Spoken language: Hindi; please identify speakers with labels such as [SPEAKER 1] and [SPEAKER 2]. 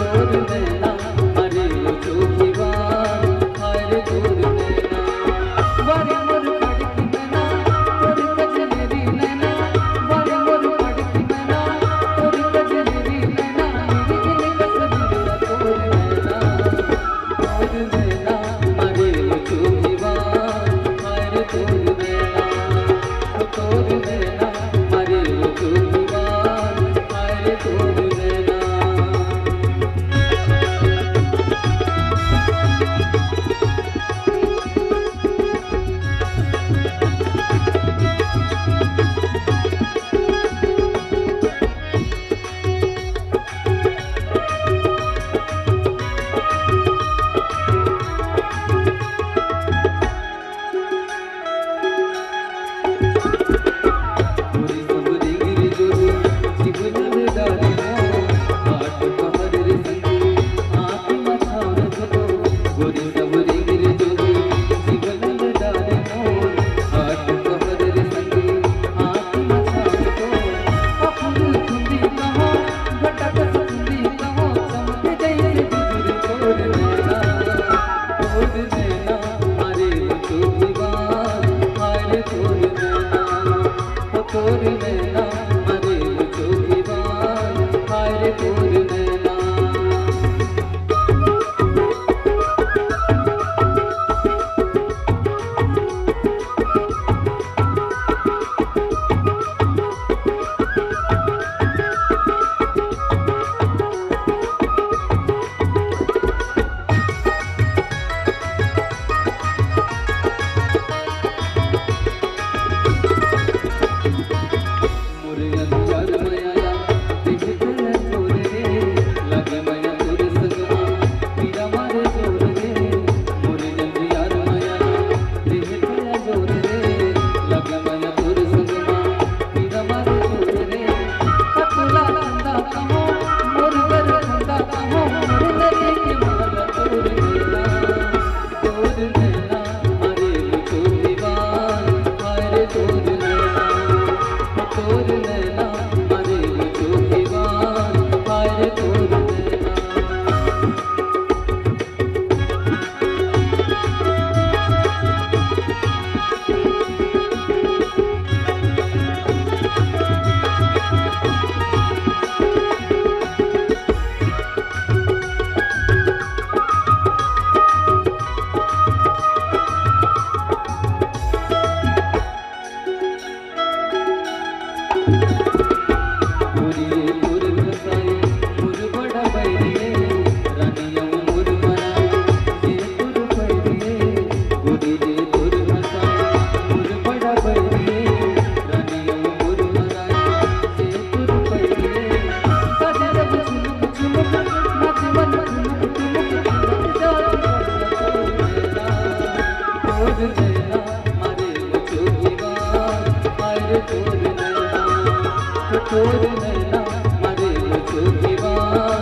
[SPEAKER 1] तोर नैना मारे चोखीवान हाय तोर नैना वारे मोर खड़की नैना तोर कजलेरी नैना वारे मोर खड़की नैना तोर कजलेरी नैना मेरी दिल कसदिया तोर नैना मारे चोखीवान हाय तोर नैना तोर नैना मारे चोखीवान हाय तोर नैना। तोर नैना मारे चोखीवान हाय तोर नैना। तोर नैना मारे चोखीवान हाय तोर नैना। तोर नैना मारे चोखीवान